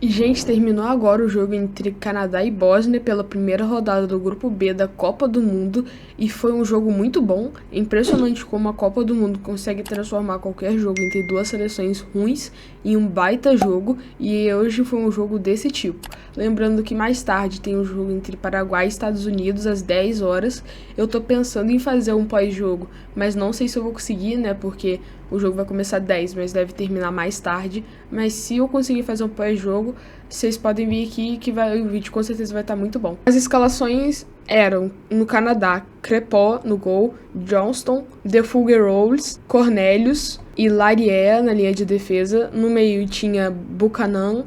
Gente, terminou agora o jogo entre Canadá e Bósnia pela primeira rodada do Grupo B da Copa do Mundo e foi um jogo muito bom. É impressionante como a Copa do Mundo consegue transformar qualquer jogo entre duas seleções ruins em um baita jogo, e hoje foi um jogo desse tipo. Lembrando que mais tarde tem um jogo entre Paraguai e Estados Unidos às 10 horas. Eu tô pensando em fazer um pós-jogo, mas não sei se eu vou conseguir, né, porque o jogo vai começar às 10, mas deve terminar mais tarde. Mas se eu conseguir fazer um pós-jogo, vocês podem vir aqui que o vídeo com certeza vai estar muito bom. As escalações eram, no Canadá, Crepó no gol, Johnston, The Fougueroles, Cornelius e Lariea na linha de defesa. No meio tinha Buchanan,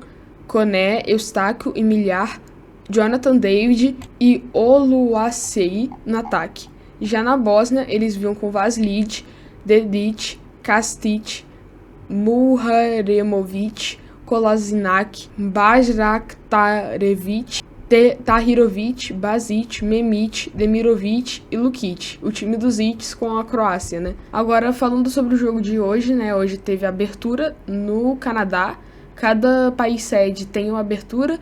Koné, Eustáquio e Millar, Jonathan David e Oluwasei no ataque. Já na Bósnia, eles vinham com Vasilije, Dedić, Kastic, Muharemovic, Kolasinac, Bajraktarevic, Tahirovic, Basic, Memic, Demirovic e Lukic, o time dos Its com a Croácia, né? Agora, falando sobre o jogo de hoje, né? Hoje teve abertura no Canadá. Cada país sede tem uma abertura.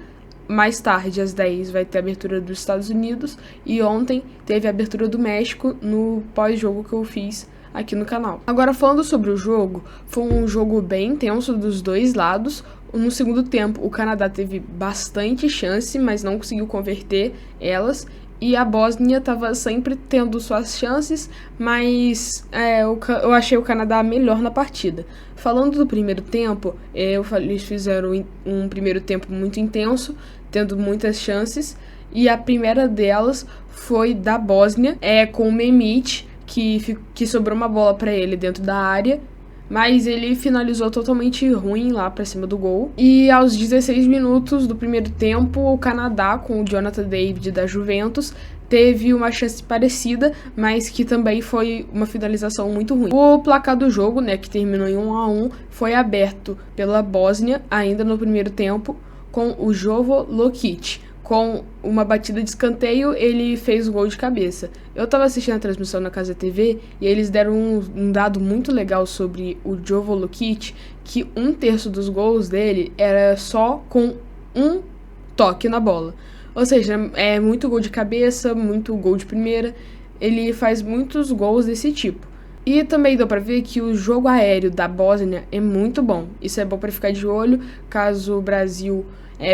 Mais tarde, às 10, vai ter a abertura dos Estados Unidos. E ontem teve a abertura do México no pós-jogo que eu fiz aqui no canal. Agora, falando sobre o jogo, foi um jogo bem intenso dos dois lados. No segundo tempo, o Canadá teve bastante chance, mas não conseguiu converter elas. E a Bósnia estava sempre tendo suas chances, mas eu achei o Canadá melhor na partida. Falando do primeiro tempo, eles fizeram um primeiro tempo muito intenso, tendo muitas chances. E a primeira delas foi da Bósnia, com o Memic, que sobrou uma bola para ele dentro da área, mas ele finalizou totalmente ruim lá para cima do gol. E aos 16 minutos do primeiro tempo, o Canadá, com o Jonathan David da Juventus, teve uma chance parecida, mas que também foi uma finalização muito ruim. O placar do jogo, né, que terminou em 1-1, foi aberto pela Bósnia ainda no primeiro tempo, com o Jovo Lukic. Com uma batida de escanteio, ele fez o gol de cabeça. Eu tava assistindo a transmissão na Casa TV e eles deram um dado muito legal sobre o Jovo Lukic, que 1/3 dos gols dele era só com um toque na bola. Ou seja, é muito gol de cabeça, muito gol de primeira. Ele faz muitos gols desse tipo. E também deu pra ver que o jogo aéreo da Bósnia é muito bom. Isso é bom pra ficar de olho, caso o Brasil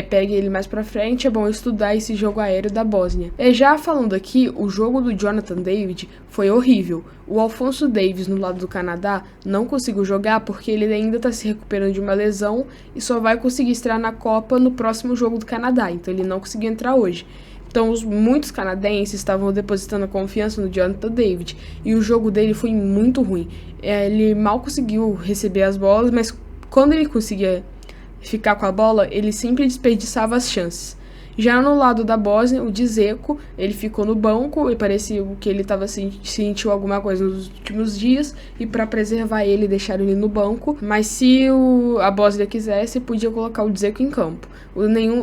pegue ele mais pra frente, é bom estudar esse jogo aéreo da Bósnia. Já falando aqui, o jogo do Jonathan David foi horrível. O Alphonso Davies, no lado do Canadá, não conseguiu jogar porque ele ainda tá se recuperando de uma lesão e só vai conseguir estrear na Copa no próximo jogo do Canadá, então ele não conseguiu entrar hoje. Então, muitos canadenses estavam depositando a confiança no Jonathan David e o jogo dele foi muito ruim. Ele mal conseguiu receber as bolas, mas quando ele conseguia ficar com a bola, ele sempre desperdiçava as chances. Já no lado da Bósnia, o Dzeko, ele ficou no banco e parecia que ele sentiu alguma coisa nos últimos dias, e para preservar ele, deixaram ele no banco, mas se a Bósnia quisesse, podia colocar o Dzeko em campo.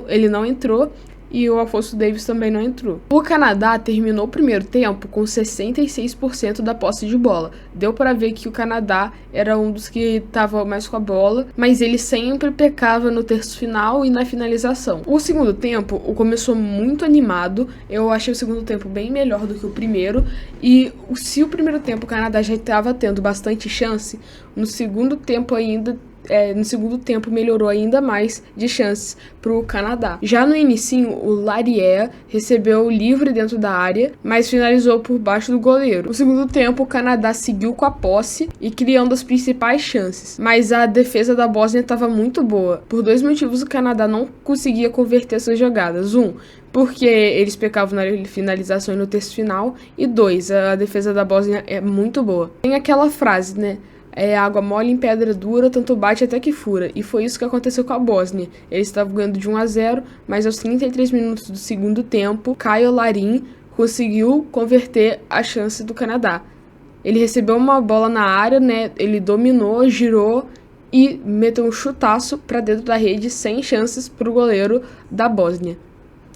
Ele não entrou, e o Alphonso Davies também não entrou. O Canadá terminou o primeiro tempo com 66% da posse de bola. Deu para ver que o Canadá era um dos que estava mais com a bola, mas ele sempre pecava no terço final e na finalização. O segundo tempo começou muito animado. Eu achei o segundo tempo bem melhor do que o primeiro, e se o primeiro tempo o Canadá já estava tendo bastante chance, no segundo tempo melhorou ainda mais de chances para o Canadá. Já no inicinho, o Lariea recebeu livre dentro da área, mas finalizou por baixo do goleiro. No segundo tempo, o Canadá seguiu com a posse e criando as principais chances, mas a defesa da Bósnia estava muito boa. Por dois motivos, o Canadá não conseguia converter essas jogadas. Porque eles pecavam na finalização e no terço final, e 2, a defesa da Bósnia é muito boa. Tem aquela frase, né? Água mole em pedra dura, tanto bate até que fura. E foi isso que aconteceu com a Bósnia. Eles estavam ganhando de 1-0, mas aos 33 minutos do segundo tempo, Kyle Larin conseguiu converter a chance do Canadá. Ele recebeu uma bola na área, né? Ele dominou, girou e meteu um chutaço para dentro da rede, sem chances para o goleiro da Bósnia.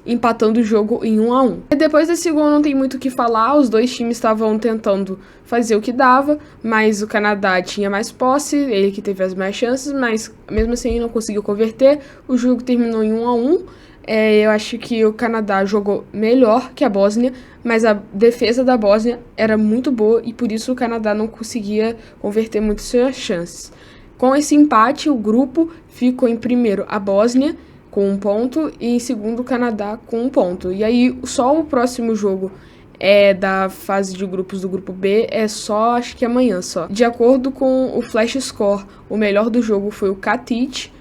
empatando o jogo em 1-1. E depois desse gol não tem muito o que falar, os dois times estavam tentando fazer o que dava, mas o Canadá tinha mais posse, ele que teve as mais chances, mas mesmo assim não conseguiu converter, o jogo terminou em 1-1. Eu acho que o Canadá jogou melhor que a Bósnia, mas a defesa da Bósnia era muito boa e por isso o Canadá não conseguia converter muito suas chances. Com esse empate, o grupo ficou em primeiro a Bósnia com 1 ponto e em segundo o Canadá com 1 ponto. E aí só o próximo jogo da fase de grupos do grupo B só, acho que amanhã só. De acordo com o Flash Score, o melhor do jogo foi o Katic,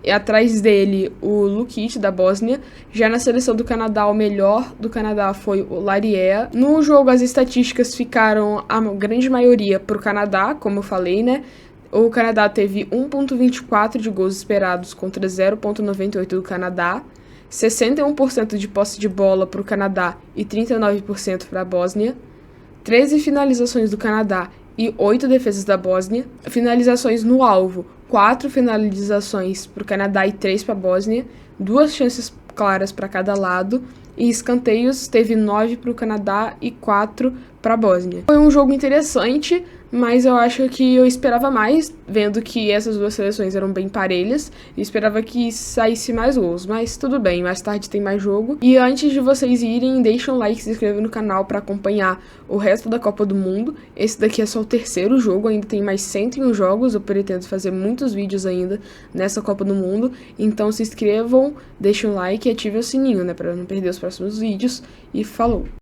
e atrás dele o Lukic da Bósnia. Já na seleção do Canadá, o melhor do Canadá foi o Lariea. No jogo as estatísticas ficaram a grande maioria pro Canadá, como eu falei, né? O Canadá teve 1.24 de gols esperados contra 0.98 do Canadá, 61% de posse de bola para o Canadá e 39% para a Bósnia, 13 finalizações do Canadá e 8 defesas da Bósnia, finalizações no alvo, 4 finalizações para o Canadá e 3 para a Bósnia, 2 chances claras para cada lado, e escanteios teve 9 para o Canadá e 4 para a Bósnia. Foi um jogo interessante, mas eu acho que eu esperava mais, vendo que essas duas seleções eram bem parelhas, e esperava que saísse mais gols, mas tudo bem, mais tarde tem mais jogo. E antes de vocês irem, deixem um like e se inscrevam no canal para acompanhar o resto da Copa do Mundo. Esse daqui é só o terceiro jogo, ainda tem mais 101 jogos, eu pretendo fazer muitos vídeos ainda nessa Copa do Mundo, então se inscrevam, deixem um like e ativem o sininho, né, para não perder os próximos vídeos, e falou!